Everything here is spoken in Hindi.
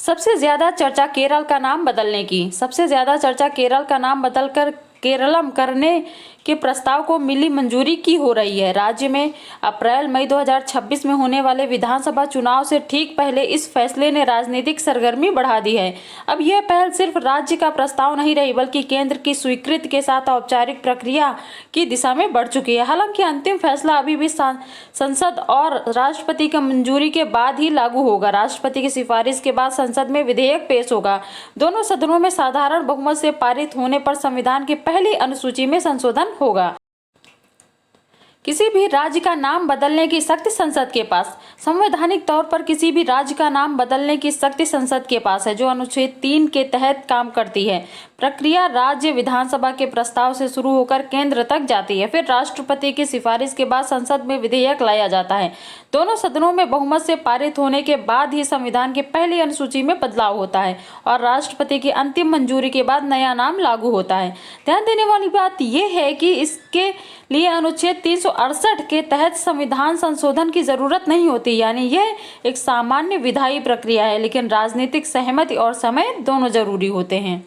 सबसे ज्यादा चर्चा केरल का नाम बदलने की। सबसे ज्यादा चर्चा केरल का नाम बदलकर केरलम करने के प्रस्ताव को मिली मंजूरी की हो रही है। राज्य में अप्रैल मई 2026 में होने वाले विधानसभा चुनाव से ठीक पहले इस फैसले ने राजनीतिक सरगर्मी बढ़ा दी है। अब यह पहल सिर्फ राज्य का प्रस्ताव नहीं रही, बल्कि केंद्र की स्वीकृति के साथ औपचारिक प्रक्रिया की दिशा में बढ़ चुकी है। हालांकि अंतिम फैसला अभी भी संसद और राष्ट्रपति की मंजूरी के बाद ही लागू होगा। राष्ट्रपति की सिफारिश के बाद संसद में विधेयक पेश होगा। दोनों सदनों में साधारण बहुमत से पारित होने पर संविधान की पहली अनुसूची में संशोधन होगा। किसी भी राज्य का नाम बदलने की शक्ति संसद के पास। संवैधानिक तौर पर किसी भी राज्य का नाम बदलने की शक्ति संसद के पास है, जो अनुच्छेद 3 के तहत काम करती है। प्रक्रिया राज्य विधानसभा के प्रस्ताव से शुरू होकर केंद्र तक जाती है। फिर राष्ट्रपति की सिफारिश के बाद संसद में विधेयक लाया जाता है। दोनों सदनों में बहुमत से पारित होने के बाद ही संविधान की पहली अनुसूची में बदलाव होता है और राष्ट्रपति की अंतिम मंजूरी के बाद नया नाम लागू होता है। ध्यान देने वाली बात यह है कि इसके लिए अनुच्छेद 368 के तहत संविधान संशोधन की जरूरत नहीं होती, यानी यह एक सामान्य विधायी प्रक्रिया है, लेकिन राजनीतिक सहमति और समय दोनों जरूरी होते हैं।